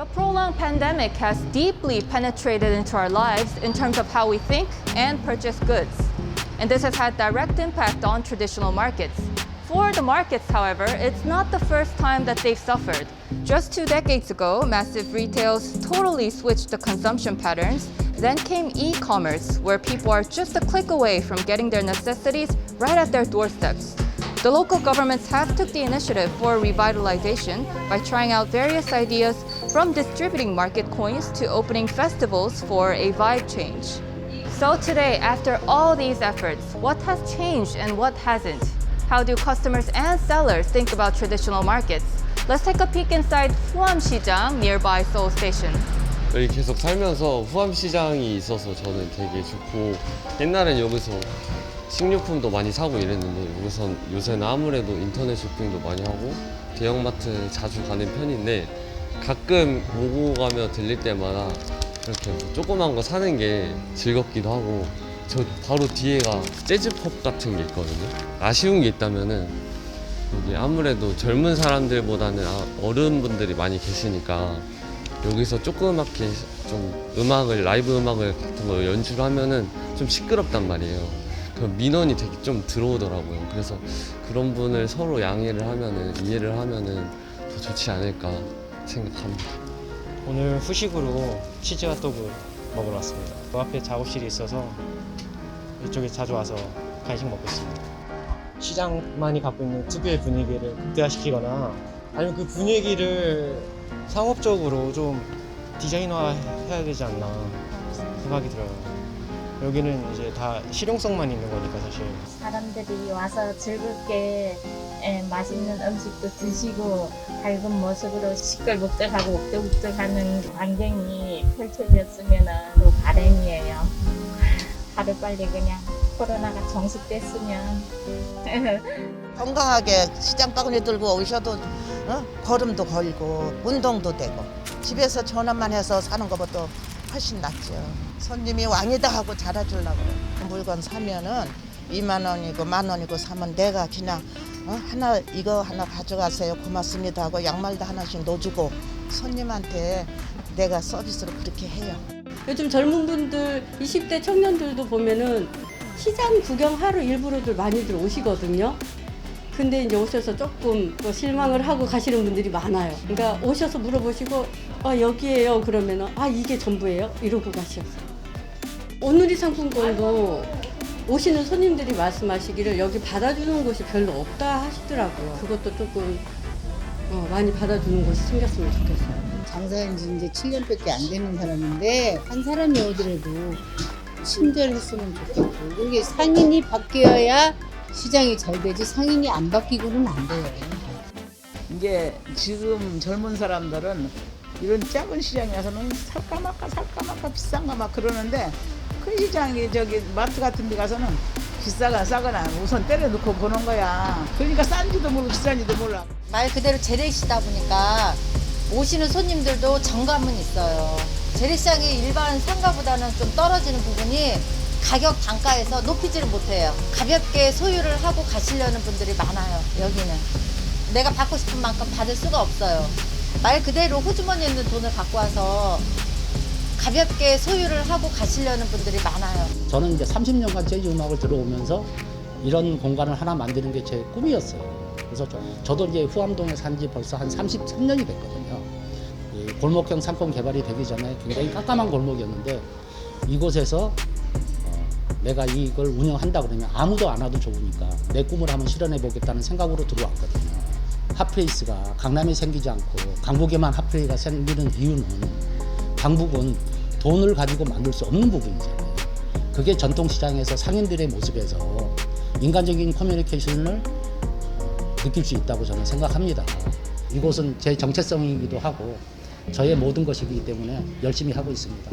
The prolonged pandemic has deeply penetrated into our lives in terms of how we think and purchase goods. And this has had direct impact on traditional markets. For the markets, however, it's not the first time that they've suffered. Just 2 decades ago, massive retails totally switched the consumption patterns. Then came e-commerce, where people are just a click away from getting their necessities right at their doorsteps. The local governments have took the initiative for revitalization by trying out various ideas from distributing market coins to opening festivals for a vibe change. So today, after all these efforts, what has changed and what hasn't? How do customers and sellers think about traditional markets? Let's take a peek inside 후암시장 nearby Seoul Station. 여기 계속 살면서 후암시장이 있어서 저는 되게 좋고, 옛날엔 여기서 식료품도 많이 사고 이랬는데 여기선 요새는 아무래도 인터넷 쇼핑도 많이 하고 대형마트 자주 가는 편인데, 가끔 오고 가며 들릴 때마다 이렇게 뭐 조그만 거 사는 게 즐겁기도 하고, 저 바로 뒤에가 재즈펍 같은 게 있거든요. 아쉬운 게 있다면은 이게 아무래도 젊은 사람들보다는 어른분들이 많이 계시니까 여기서 조그맣게 좀 라이브 음악을 같은 거 연주하면은 좀 시끄럽단 말이에요. 그럼 민원이 되게 좀 들어오더라고요. 그래서 그런 분을 서로 양해를 하면은, 이해를 하면은 더 좋지 않을까 생각합니다. 오늘 후식으로 치즈 핫도그 먹으러 왔습니다. 그 앞에 작업실이 있어서 이쪽에 자주 와서 간식 먹고 있습니다. 시장만이 갖고 있는 특유의 분위기를 극대화시키거나 아니면 그 분위기를 상업적으로 좀 디자인화해야 되지 않나 생각이 들어요. 여기는 이제 다 실용성만 있는 거니까 사실. 사람들이 와서 즐겁게 맛있는 음식도 드시고 밝은 모습으로 시끌벅적하고 욱적욱적하는 환경이 펼쳐졌으면 또 바람이에요. 하루빨리 그냥 코로나가 종식됐으면. 건강하게 시장 바구니 들고 오셔도 걸음도 걸고 운동도 되고 집에서 전화만 해서 사는 것보다 훨씬 낫죠. 손님이 왕이다 하고 잘해주려고 그 물건 사면은 2만 원이고 1만 원이고 사면 내가 그냥 이거 하나 가져가세요 고맙습니다 하고 양말도 하나씩 넣어주고 손님한테 내가 서비스로 그렇게 해요. 요즘 젊은 분들 20대 청년들도 보면은 시장 구경하러 일부러들 많이들 오시거든요. 근데 이제 오셔서 조금 실망을 하고 가시는 분들이 많아요. 그러니까 오셔서 물어보시고 여기에요 그러면은 이게 전부예요? 이러고 가셨어요. 온누리상품권도 오시는 손님들이 말씀하시기를 여기 받아주는 곳이 별로 없다 하시더라고요. 그것도 조금 많이 받아주는 곳이 생겼으면 좋겠어요. 장사한 지 이제 7년밖에 안 되는 사람인데 한 사람이 오더라도 친절했으면 좋겠고, 이게 상인이 바뀌어야 시장이 잘 되지 상인이 안 바뀌고는 안 돼요. 이제 지금 젊은 사람들은 이런 작은 시장에 와서는 살까 말까 비싼가 막 그러는데, 큰 시장이 저기 마트 같은 데 가서는 비싸거나 싸거나 우선 때려놓고 보는 거야. 그러니까 싼지도 모르고 비싼지도 몰라. 말 그대로 재래시다 보니까 오시는 손님들도 정감은 있어요. 재래시장이 일반 상가보다는 좀 떨어지는 부분이 가격 단가에서 높이지를 못해요. 가볍게 소유를 하고 가시려는 분들이 많아요. 여기는 내가 받고 싶은 만큼 받을 수가 없어요. 말 그대로 호주머니에 있는 돈을 갖고 와서 가볍게 소유를 하고 가시려는 분들이 많아요. 저는 이제 30년간 재즈 음악을 들어오면서 이런 공간을 하나 만드는 게 제 꿈이었어요. 그래서 저도 이제 후암동에 산 지 벌써 한 33년이 됐거든요. 이 골목형 상권 개발이 되기 전에 굉장히 깜깜한 골목이었는데, 이곳에서 내가 이걸 운영한다 그러면 아무도 안 와도 좋으니까 내 꿈을 한번 실현해 보겠다는 생각으로 들어왔거든요. 핫플레이스가 강남에 생기지 않고 강북에만 핫플레이스가 생기는 이유는, 강북은 돈을 가지고 만들 수 없는 부분이잖아요. 그게 전통시장에서 상인들의 모습에서 인간적인 커뮤니케이션을 느낄 수 있다고 저는 생각합니다. 이곳은 제 정체성이기도 하고 저의 모든 것이기 때문에 열심히 하고 있습니다.